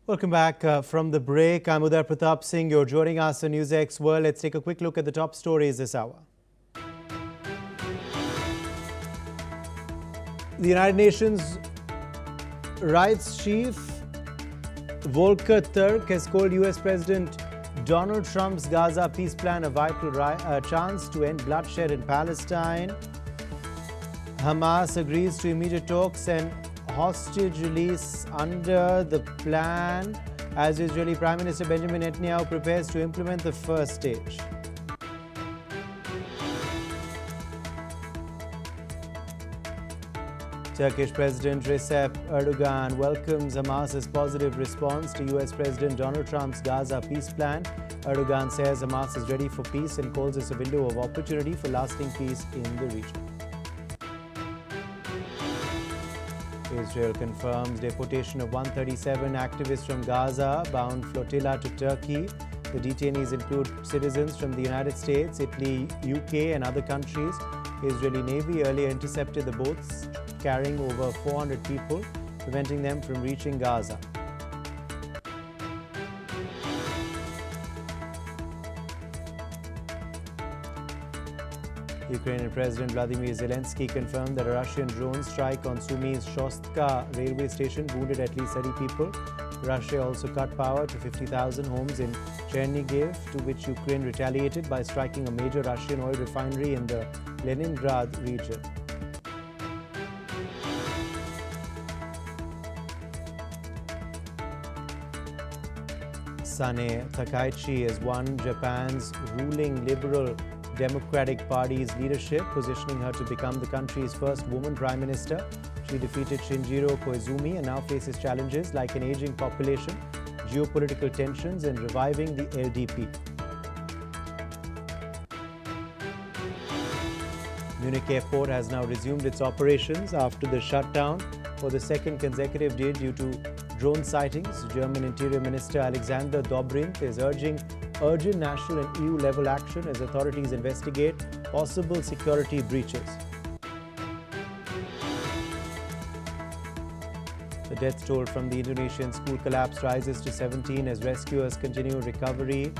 Welcome back from the break. I'm Uday Pratap Singh. You're joining us on NewsX World. Let's take a quick look at the top stories this hour. The United Nations Rights Chief Volker Turk has called US President Donald Trump's Gaza peace plan a vital chance to end bloodshed in Palestine. Hamas agrees to immediate talks and hostage release under the plan as Israeli Prime Minister Benjamin Netanyahu prepares to implement the first stage. Turkish President Recep Erdogan welcomes Hamas's positive response to US President Donald Trump's Gaza peace plan. Erdogan says Hamas is ready for peace and calls this a window of opportunity for lasting peace in the region. Israel confirms deportation of 137 activists from Gaza bound Flotilla to Turkey. The detainees include citizens from the United States, Italy, UK and other countries. Israeli Navy earlier intercepted the boats carrying over 400 people, preventing them from reaching Gaza. Ukrainian President Vladimir Zelensky confirmed that a Russian drone strike on Sumi's Shostka railway station wounded at least 30 people. Russia also cut power to 50,000 homes in Chernihiv, to which Ukraine retaliated by striking a major Russian oil refinery in the Leningrad region. Sane Takaichi has won Japan's ruling Liberal Democratic Party's leadership, positioning her to become the country's first woman prime minister. She defeated Shinjiro Koizumi and now faces challenges like an aging population, geopolitical tensions and reviving the LDP. Munich Airport has now resumed its operations after the shutdown for the second consecutive day due to drone sightings. German Interior Minister Alexander Dobrindt is urging urgent national and EU-level action as authorities investigate possible security breaches. The death toll from the Indonesian school collapse rises to 17 as rescuers continue recovery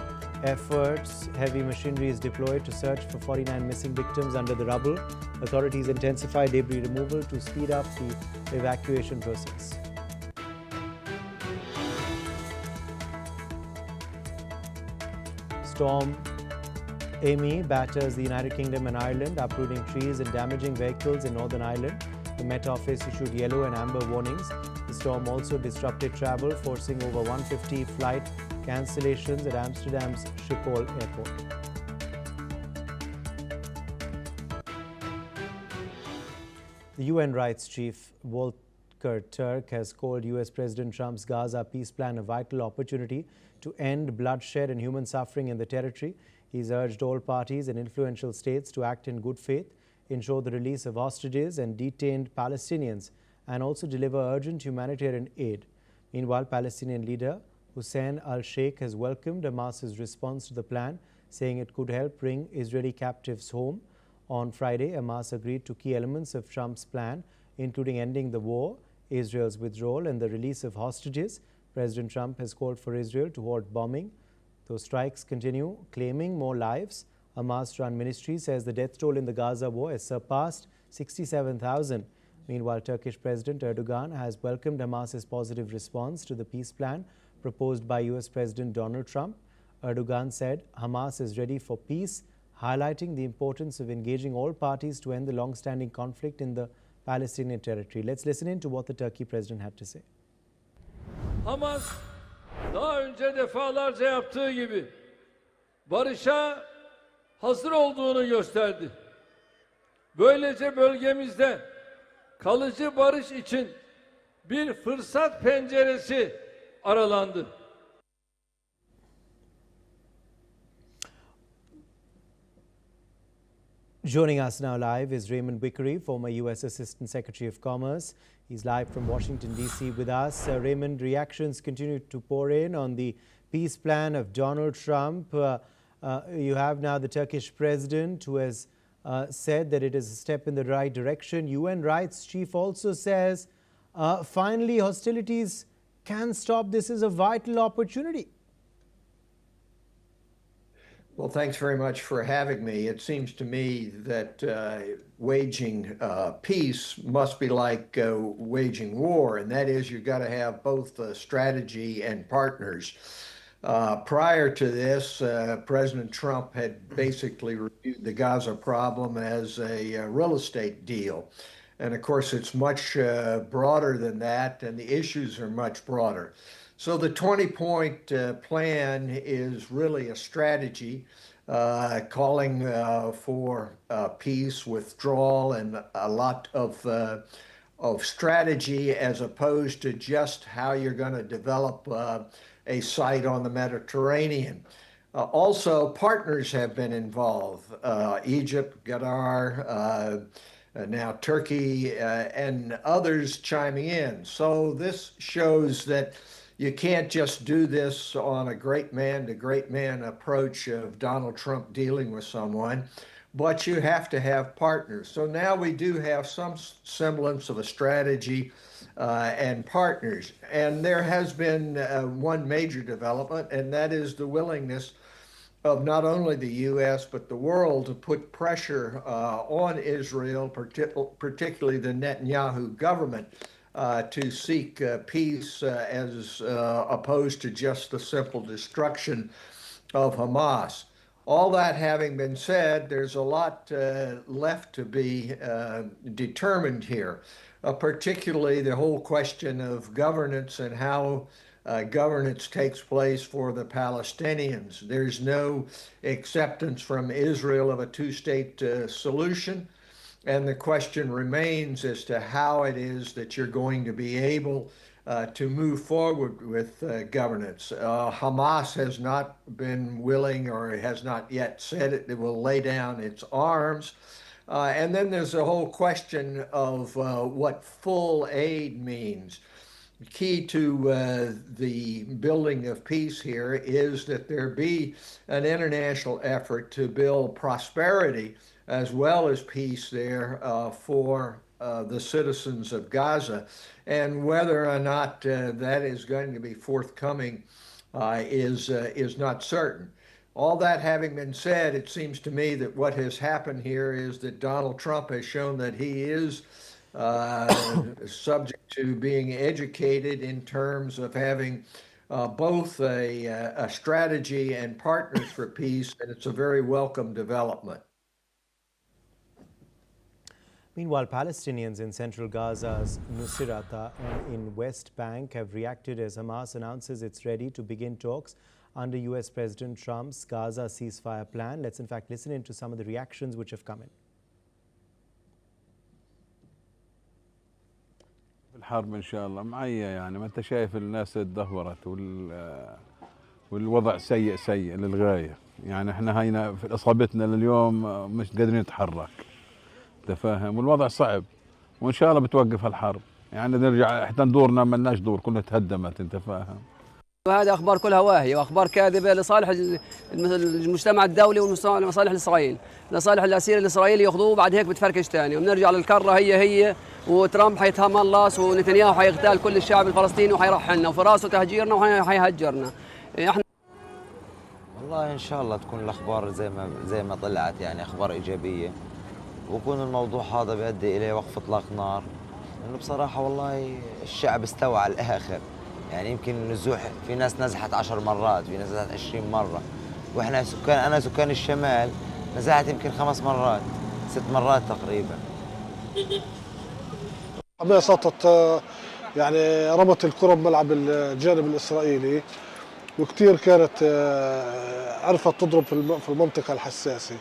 efforts. Heavy machinery is deployed to search for 49 missing victims under the rubble. Authorities intensify debris removal to speed up the evacuation process. Storm Amy batters the United Kingdom and Ireland, uprooting trees and damaging vehicles in Northern Ireland. The Met Office issued yellow and amber warnings. The storm also disrupted travel, forcing over 150 flight cancellations at Amsterdam's Schiphol airport. The UN Rights Chief Volker Turk has called US President Trump's Gaza peace plan a vital opportunity to end bloodshed and human suffering in the territory. He's urged all parties and influential states to act in good faith, ensure the release of hostages and detained Palestinians, and also deliver urgent humanitarian aid. Meanwhile, Palestinian leader Hussein al Sheikh has welcomed Hamas's response to the plan, saying it could help bring Israeli captives home. On Friday, Hamas agreed to key elements of Trump's plan, including ending the war, Israel's withdrawal, and the release of hostages. President Trump has called for Israel to halt bombing. Those strikes continue, claiming more lives. Hamas-run ministry says the death toll in the Gaza war has surpassed 67,000. Meanwhile, Turkish President Erdogan has welcomed Hamas's positive response to the peace plan proposed by US President Donald Trump. Erdogan said Hamas is ready for peace, highlighting the importance of engaging all parties to end the long-standing conflict in the Palestinian territory. Let's listen in to what the Turkey president had to say. Hamas daha önce defalarca yaptığı gibi barışa hazır olduğunu gösterdi. Böylece bölgemizde kalıcı barış için bir fırsat penceresi aralandı. Joining us now live is Raymond Wickery, former U.S. Assistant Secretary of Commerce. He's live from Washington, D.C. with us. Raymond, reactions continue to pour in on the peace plan of Donald Trump. You have now the Turkish president who has said that it is a step in the right direction. UN Rights Chief also says Finally, hostilities can stop. This is a vital opportunity. Well, thanks very much for having me. It seems to me that waging peace must be like waging war, and that is you've got to have both strategy and partners. Prior to this, President Trump had basically reviewed the Gaza problem as a real estate deal. And of course, it's much broader than that, and the issues are much broader. So the 20-point plan is really a strategy calling for peace, withdrawal, and a lot of strategy as opposed to just how you're going to develop a site on the Mediterranean. Also, partners have been involved. Egypt, Qatar, now Turkey, and others chiming in. So this shows that you can't just do this on a great man to great man approach of Donald Trump dealing with someone, but you have to have partners. So now we do have some semblance of a strategy and partners. And there has been one major development, and that is the willingness of not only the U.S., but the world to put pressure on Israel, particularly the Netanyahu government, to seek peace as opposed to just the simple destruction of Hamas. All that having been said, there's a lot left to be determined here, particularly the whole question of governance and how governance takes place for the Palestinians. There's no acceptance from Israel of a two-state solution. And the question remains as to how it is that you're going to be able to move forward with governance. Hamas has not been willing or has not yet said it will lay down its arms. And then there's a whole question of what full aid means. The key to the building of peace here is that there be an international effort to build prosperity as well as peace there for the citizens of Gaza. And whether or not that is going to be forthcoming is not certain. All that having been said, it seems to me that what has happened here is that Donald Trump has shown that he is subject to being educated in terms of having both a strategy and partners for peace, and it's a very welcome development. Meanwhile, Palestinians in central Gaza's Nusirata and in West Bank have reacted as Hamas announces it's ready to begin talks under US President Trump's Gaza ceasefire plan. Let's in fact listen into some of the reactions which have come in. الحرب إن شاء الله معية يعني ما أنت شايف الناس اتدهورت والوضع سيء للغاية يعني إحنا هينا في إصابتنا لليوم مش قادرين نتحرك أنت فاهم والوضع صعب وإن شاء الله بتوقف الحرب يعني نرجع إحنا دورنا ما لناش دور كلها تهدمت أنت فاهم. وهذه أخبار كلها واهية وأخبار كاذبة لصالح المجتمع الدولي ولصالح إسرائيل، لصالح الأسير الإسرائيلي ياخذوه وبعد هيك بتفركش ثاني وبنرجع للكرة هي وترامب حيتهم الله ونتنياهو حيغتال كل الشعب الفلسطيني وحيرحلنا وفي راسه تهجيرنا وحيهجرنا. احنا والله إن شاء الله تكون الأخبار زي ما طلعت يعني أخبار إيجابية ويكون الموضوع هذا بيؤدي إلى وقف إطلاق نار، لأنه بصراحة والله الشعب استوى على الآخر. يعني يمكن النزوح في ناس نزحت 10 مرات، في ناس نزحت 20 مرة، واحنا انا سكان الشمال نزحت يمكن 5 مرات 6 مرات تقريبا. حماس سطت يعني رمت الكرة بملعب الجانب الإسرائيلي وكتير كانت عرفت تضرب في المنطقة الحساسة،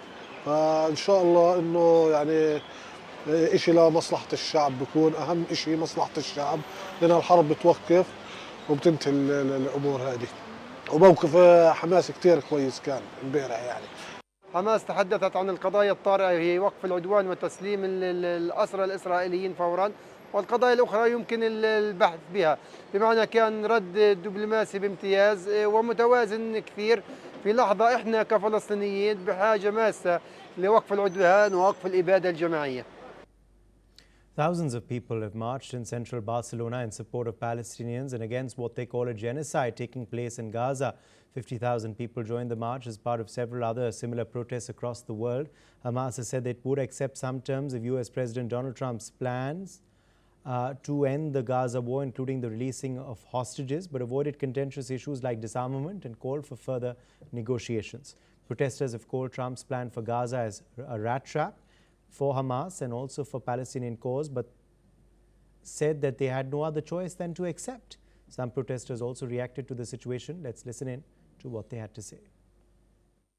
فإن شاء الله إنه يعني إشي لمصلحة الشعب بيكون أهم إشي مصلحة الشعب، لأن الحرب بتوقف وبتنتهي الامور هذه. وموقف حماس كثير كويس كان امبارح يعني. حماس تحدثت عن القضايا الطارئه هي وقف العدوان وتسليم الاسرى الاسرائيليين فورا، والقضايا الاخرى يمكن البحث بها، بمعنى كان رد دبلوماسي بامتياز ومتوازن كثير. في لحظه احنا كفلسطينيين بحاجه ماسه لوقف العدوان ووقف الاباده الجماعيه. Thousands of people have marched in central Barcelona in support of Palestinians and against what they call a genocide taking place in Gaza. 50,000 people joined the march as part of several other similar protests across the world. Hamas has said that it would accept some terms of US President Donald Trump's plans to end the Gaza war, including the releasing of hostages, but avoided contentious issues like disarmament and called for further negotiations. Protesters have called Trump's plan for Gaza as a rat trap for Hamas and also for Palestinian cause, but said that they had no other choice than to accept. Some protesters also reacted to the situation. Let's listen in to what they had to say.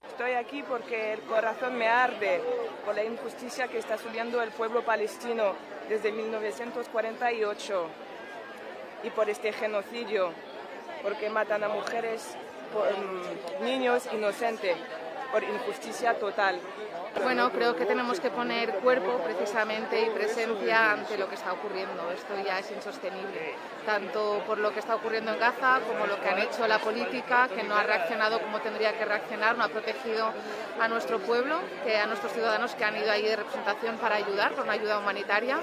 Estoy aquí porque el corazón me arde por la injusticia que está sufriendo el pueblo palestino desde 1948 y por este genocidio, porque matan a mujeres, niños inocentes, por injusticia total. Bueno, creo que tenemos que poner cuerpo precisamente y presencia ante lo que está ocurriendo. Esto ya es insostenible, tanto por lo que está ocurriendo en Gaza como lo que han hecho la política, que no ha reaccionado como tendría que reaccionar, no ha protegido a nuestro pueblo, a nuestros ciudadanos que han ido ahí de representación para ayudar, por una ayuda humanitaria,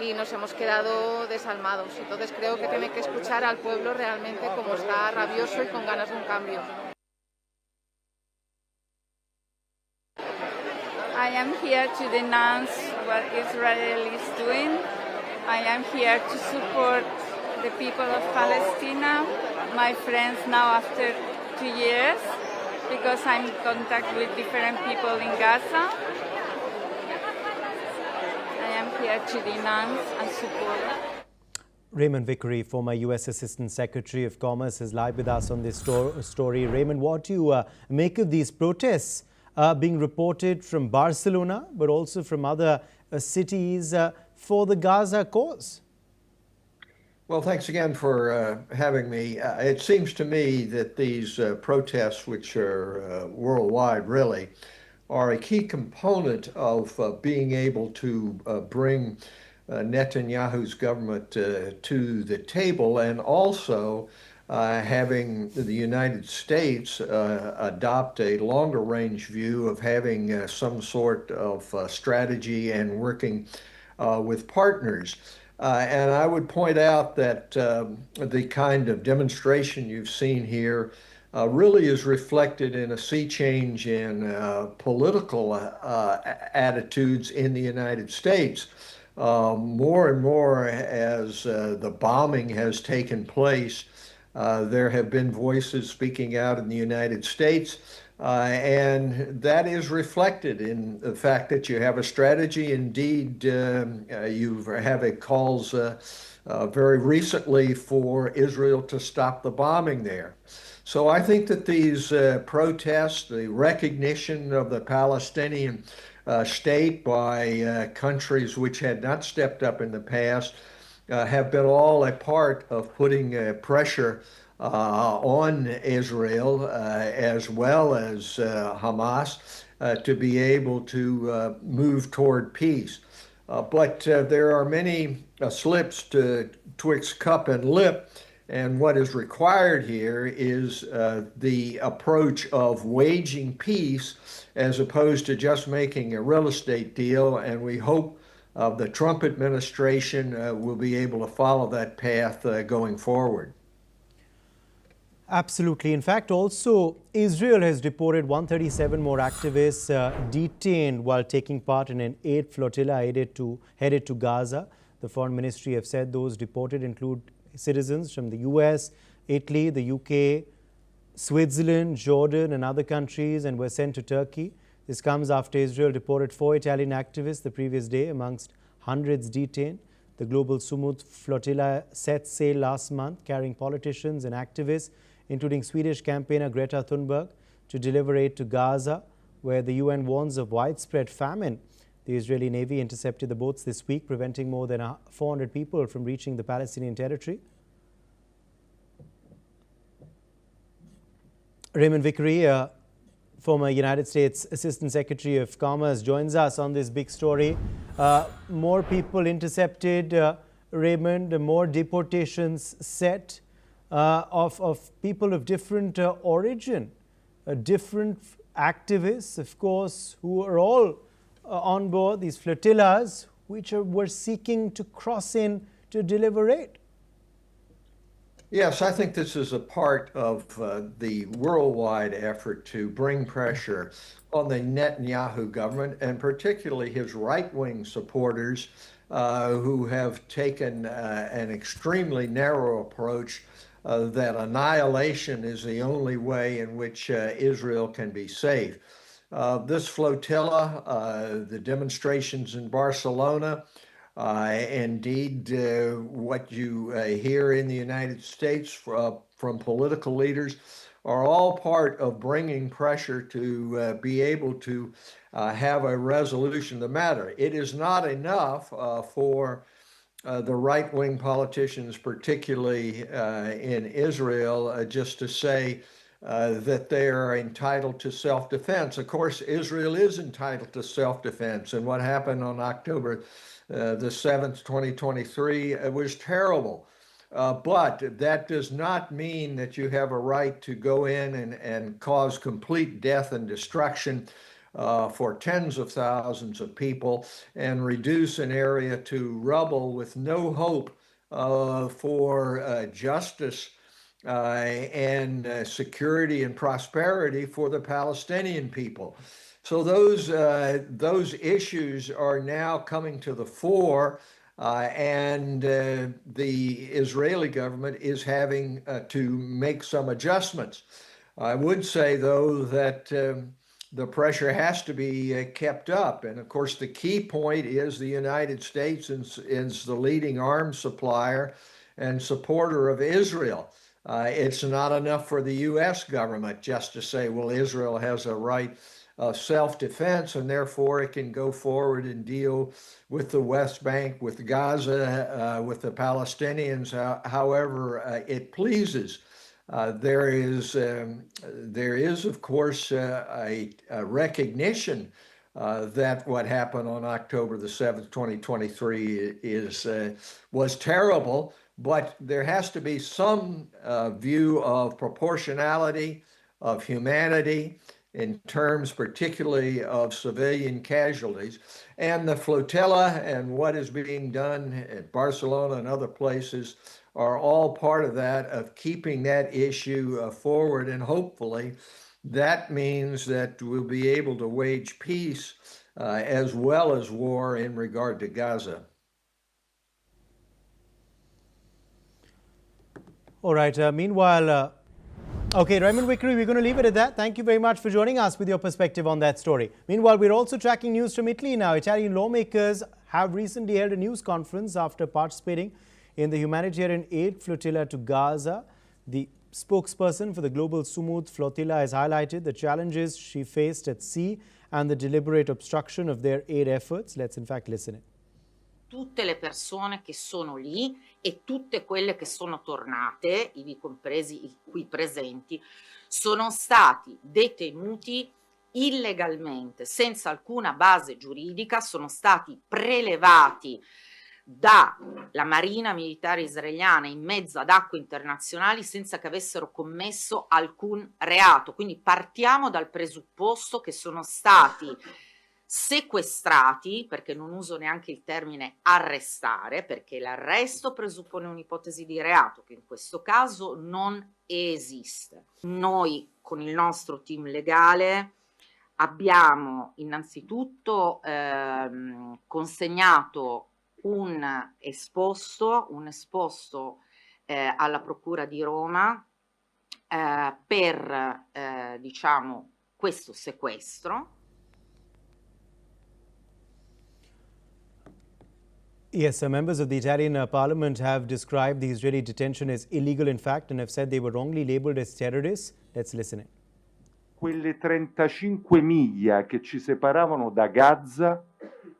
y nos hemos quedado desalmados. Entonces creo que tiene que escuchar al pueblo realmente como está rabioso y con ganas de un cambio. I am here to denounce what Israel is doing. I am here to support the people of Palestine, my friends now after 2 years, because I'm in contact with different people in Gaza. I am here to denounce and support. Raymond Vickery, former U.S. Assistant Secretary of Commerce, is live with us on this story. Raymond, what do you make of these protests being reported from Barcelona, but also from other cities for the Gaza cause? Well, thanks again for having me. It seems to me that these protests, which are worldwide really, are a key component of being able to bring Netanyahu's government to the table, and also having the United States adopt a longer range view of having some sort of strategy and working with partners. And I would point out that the kind of demonstration you've seen here really is reflected in a sea change in political attitudes in the United States. More and more as the bombing has taken place, there have been voices speaking out in the United States, and that is reflected in the fact that you have a strategy. Indeed, you have calls very recently for Israel to stop the bombing there. So I think that these protests, the recognition of the Palestinian state by countries which had not stepped up in the past, have been all a part of putting pressure on Israel as well as Hamas to be able to move toward peace. But there are many slips twixt cup and lip, and what is required here is the approach of waging peace as opposed to just making a real estate deal, and we hope the Trump administration will be able to follow that path going forward. Absolutely. In fact, also, Israel has deported 137 more activists detained while taking part in an aid flotilla headed to Gaza. The Foreign Ministry have said those deported include citizens from the US, Italy, the UK, Switzerland, Jordan, and other countries, and were sent to Turkey. This comes after Israel deported 4 Italian activists the previous day amongst hundreds detained. The global Sumut flotilla set sail last month carrying politicians and activists, including Swedish campaigner Greta Thunberg, to deliver aid to Gaza, where the UN warns of widespread famine. The Israeli Navy intercepted the boats this week, preventing more than 400 people from reaching the Palestinian territory. Raymond Vickery, former United States Assistant Secretary of Commerce, joins us on this big story. More people intercepted, Raymond, more deportations set of people of different origin, different activists, of course, who are all on board these flotillas which were seeking to cross in to deliver aid. Yes, I think this is a part of the worldwide effort to bring pressure on the Netanyahu government, and particularly his right-wing supporters who have taken an extremely narrow approach that annihilation is the only way in which Israel can be safe. This flotilla, the demonstrations in Barcelona, indeed, what you hear in the United States from political leaders are all part of bringing pressure to be able to have a resolution of the matter. It is not enough for the right-wing politicians, particularly in Israel, just to say that they are entitled to self-defense. Of course, Israel is entitled to self-defense, and what happened on October the 7th, 2023, was terrible. But that does not mean that you have a right to go in and cause complete death and destruction for tens of thousands of people and reduce an area to rubble with no hope for justice and security and prosperity for the Palestinian people. So those issues are now coming to the fore, and the Israeli government is having to make some adjustments. I would say, though, that the pressure has to be kept up. And of course, the key point is the United States is the leading arms supplier and supporter of Israel. It's not enough for the U.S. government just to say, well, Israel has a right of self-defense, and therefore it can go forward and deal with the West Bank, with Gaza, with the Palestinians, however it pleases. There is, of course, a recognition that what happened on October the 7th, 2023 was terrible, but there has to be some view of proportionality, of humanity, in terms particularly of civilian casualties. And the flotilla and what is being done at Barcelona and other places are all part of that, of keeping that issue forward. And hopefully that means that we'll be able to wage peace as well as war in regard to Gaza. All right. Meanwhile, okay, Raymond Vickery, we're going to leave it at that. Thank you very much for joining us with your perspective on that story. Meanwhile, we're also tracking news from Italy now. Italian lawmakers have recently held a news conference after participating in the humanitarian aid flotilla to Gaza. The spokesperson for the global Sumud flotilla has highlighted the challenges she faced at sea and the deliberate obstruction of their aid efforts. Let's in fact listen in. Tutte le persone che sono lì e tutte quelle che sono tornate, ivi compresi i qui presenti, sono stati detenuti illegalmente, senza alcuna base giuridica, sono stati prelevati dalla Marina Militare Israeliana in mezzo ad acque internazionali senza che avessero commesso alcun reato. Quindi partiamo dal presupposto che sono stati sequestrati, perché non uso neanche il termine arrestare, perché l'arresto presuppone un'ipotesi di reato che in questo caso non esiste. Noi con il nostro team legale abbiamo innanzitutto consegnato un esposto alla Procura di Roma per diciamo questo sequestro. Yes, members of the Italian parliament have described the Israeli detention as illegal in fact and have said they were wrongly labeled as terrorists. Let's listen in. Quelle 35 miglia che ci separavano da Gaza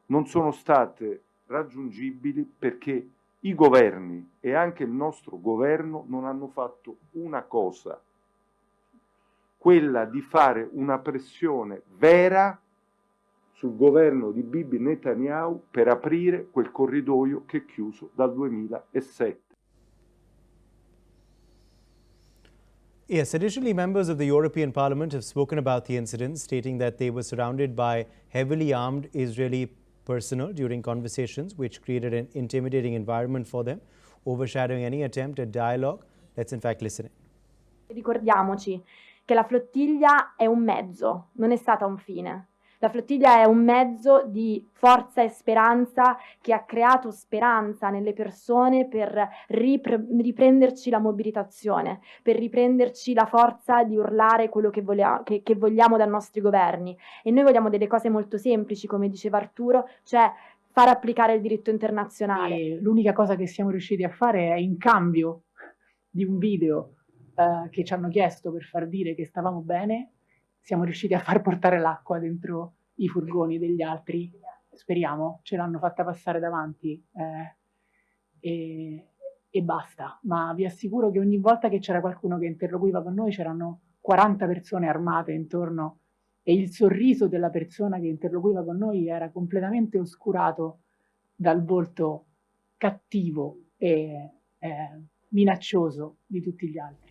non sono state raggiungibili perché i governi e anche il nostro governo non hanno fatto una cosa, quella di fare una pressione vera sul governo di Bibi Netanyahu per aprire quel corridoio che è chiuso dal 2007. Yes, additionally, members of the European Parliament have spoken about the incident, stating that they were surrounded by heavily armed Israeli personal during conversations, which created an intimidating environment for them, overshadowing any attempt at dialogue. Let's in fact listen in. Ricordiamoci che la flottiglia è un mezzo, non è stata un fine. La flottiglia è un mezzo di forza e speranza che ha creato speranza nelle persone per riprenderci la mobilitazione, per riprenderci la forza di urlare quello che vogliamo dai nostri governi. E noi vogliamo delle cose molto semplici, come diceva Arturo, cioè far applicare il diritto internazionale. E l'unica cosa che siamo riusciti a fare è, in cambio di un video che ci hanno chiesto per far dire che stavamo bene, siamo riusciti a far portare l'acqua dentro i furgoni degli altri. Speriamo, ce l'hanno fatta passare davanti e basta. Ma vi assicuro che ogni volta che c'era qualcuno che interloquiva con noi c'erano 40 persone armate intorno, e il sorriso della persona che interloquiva con noi era completamente oscurato dal volto cattivo e minaccioso di tutti gli altri.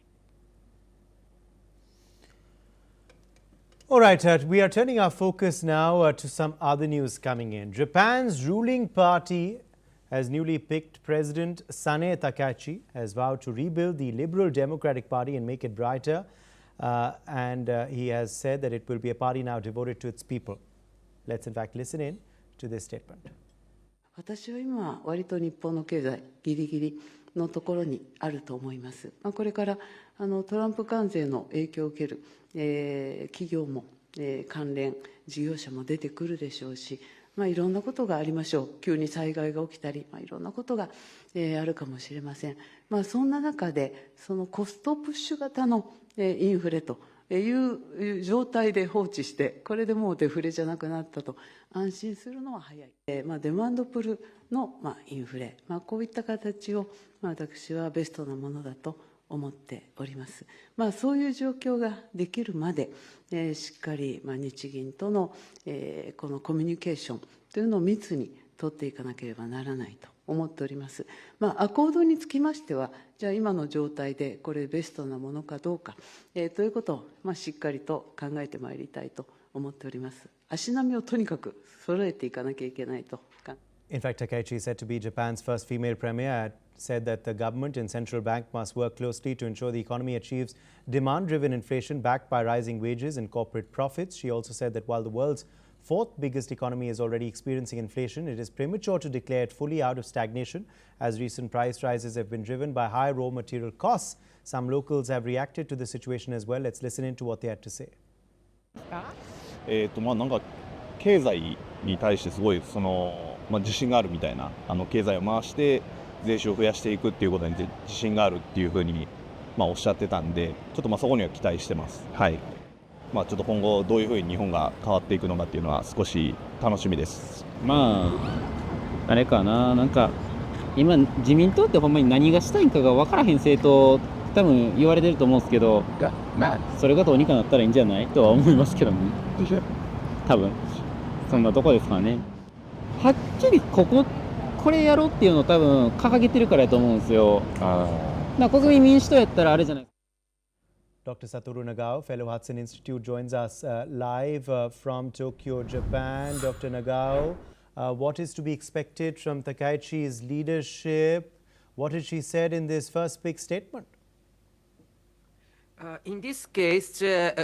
All right, we are turning our focus now to some other news coming in. Japan's ruling party has newly picked President Sane Takaichi, has vowed to rebuild the Liberal Democratic Party and make it brighter. He has said that it will be a party now devoted to its people. Let's in fact listen in to this statement. 私は今割と日本の経済ギリギリのところにあると思います。これからトランプ関税の影響を受ける、企業も、関連事業者も出てくるでしょうし、いろんなことがありましょう。急に災害が起きたり、いろんなことが、あるかもしれません。そんな中でそのコストプッシュ型の、インフレという状態で放置して、これでもうデフレじゃなくなったと安心するのは早い。デマンドプルの、インフレ、こういった形を、私はベストなものだと思っております。そういう状況ができるまで、しっかり、日銀との、このコミュニケーションというのを密に取っていかなければならないと思っております。アコードにつきましては、じゃあ今の状態でこれベストなものかどうか、ということを、しっかりと考えてまいりたいと思っております。足並みをとにかく揃えていかなきゃいけないと。In fact, Takaichi is said to be Japan's first female premier, said that the government and central bank must work closely to ensure the economy achieves demand-driven inflation backed by rising wages and corporate profits. She also said that while the world's fourth biggest economy is already experiencing inflation, it is premature to declare it fully out of stagnation, as recent price rises have been driven by high raw material costs. Some locals have reacted to the situation as well. Let's listen in to what they had to say. なんか経済に対してすごい自信があるみたいな、経済を回して税収を増やしていくっていうことに自信があるっていうふうに、おっしゃってたんで、ちょっとそこには期待してます。はい。ちょっと今後どういうふうに日本が変わっていくのかっていうのは少し楽しみです。あれかな、なんか今自民党ってほんまに何がしたいんかが分からへん政党多分言われてると思うんですけど、それがどうにかなったらいいんじゃないとは思いますけどね。多分そんなとこですからね。はっきりこれやろうっていうのを多分掲げてるからやと思うんですよ。国民民主党やったらあれじゃない。Dr. Satoru Nagao, fellow Hudson Institute, joins us live from Tokyo, Japan. Dr. Nagao, what is to be expected from Takaichi's leadership? What has she said in this first big statement? In this case,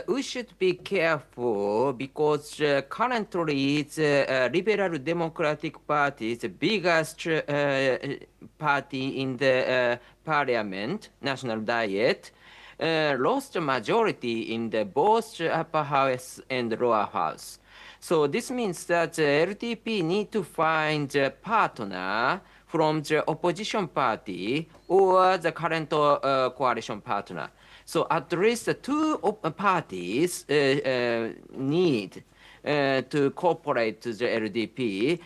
we should be careful because currently the Liberal Democratic Party, the biggest party in the parliament, National Diet, lost a majority in the both upper house and lower house. So this means that the LDP need to find a partner from the opposition party or the current coalition partner. So at least two parties need to cooperate to the LDP.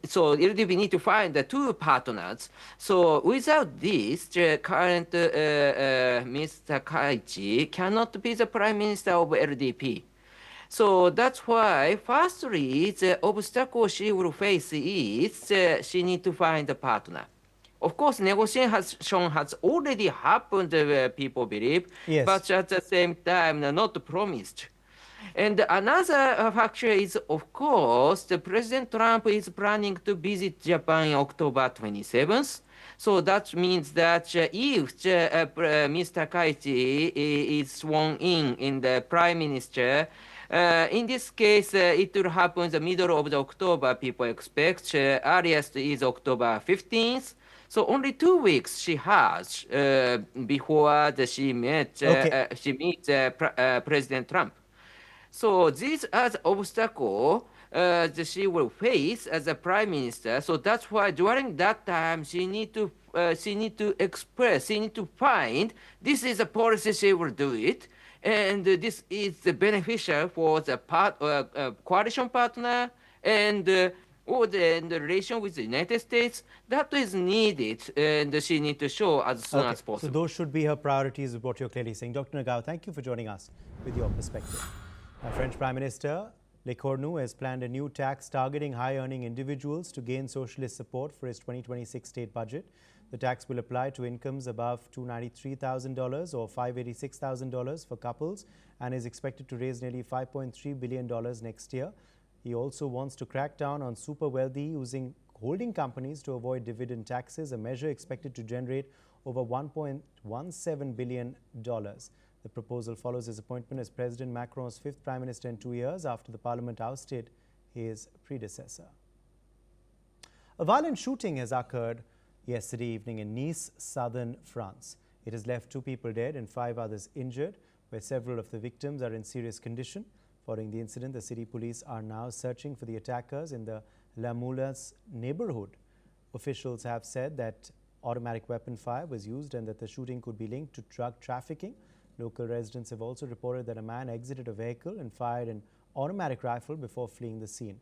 So LDP need to find the two partners. So without this, the current Mr. Takaichi cannot be the prime minister of LDP. So that's why, firstly, the obstacle she will face is she need to find a partner. Of course, negotiation has already happened, people believe, yes. But at the same time, not promised. And another factor is, of course, the President Trump is planning to visit Japan on October 27th. So that means that if Mr. Kaichi is sworn in the Prime Minister, in this case, it will happen in the middle of the October, people expect. Earliest is October 15th. So only 2 weeks she has before she meets President Trump. So these are the obstacles that she will face as a prime minister. So that's why during that time she need to find this is a policy she will do it, and this is beneficial for the coalition partner and or the relation with the United States that is needed, and she needs to show as soon as possible. So those should be her priorities, is what you're clearly saying. Dr. Nagao, thank you for joining us with your perspective. French Prime Minister Le Cornu has planned a new tax targeting high-earning individuals to gain socialist support for his 2026 state budget. The tax will apply to incomes above $293,000 or $586,000 for couples and is expected to raise nearly $5.3 billion next year. He also wants to crack down on super wealthy using holding companies to avoid dividend taxes, a measure expected to generate over $1.17 billion. The proposal follows his appointment as President Macron's fifth Prime Minister in 2 years after the Parliament ousted his predecessor. A violent shooting has occurred yesterday evening in Nice, southern France. It has left 2 people dead and 5 others injured, where several of the victims are in serious condition. Following the incident, the city police are now searching for the attackers in the La Moula's neighborhood. Officials have said that automatic weapon fire was used and that the shooting could be linked to drug trafficking. Local residents have also reported that a man exited a vehicle and fired an automatic rifle before fleeing the scene.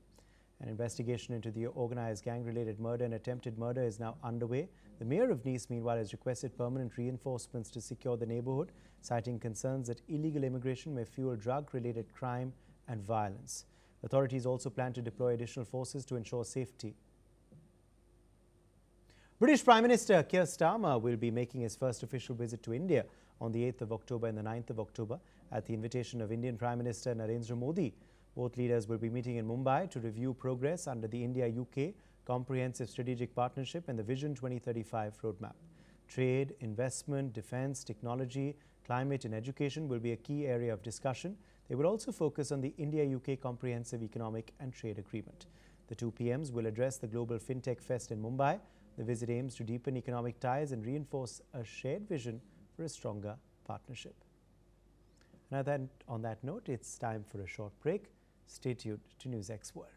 An investigation into the organized gang-related murder and attempted murder is now underway. The mayor of Nice, meanwhile, has requested permanent reinforcements to secure the neighborhood, citing concerns that illegal immigration may fuel drug-related crime and violence. Authorities also plan to deploy additional forces to ensure safety. British Prime Minister Keir Starmer will be making his first official visit to India on the 8th of October and the 9th of October at the invitation of Indian Prime Minister Narendra Modi. Both leaders will be meeting in Mumbai to review progress under the India-UK Comprehensive Strategic Partnership and the Vision 2035 roadmap. Trade, investment, defense, technology, climate and education will be a key area of discussion. They will also focus on the India-UK Comprehensive Economic and Trade Agreement. The 2 PMs will address the Global FinTech Fest in Mumbai. The visit aims to deepen economic ties and reinforce a shared vision for a stronger partnership. Now then, on that note, it's time for a short break. Stay tuned to NewsX World.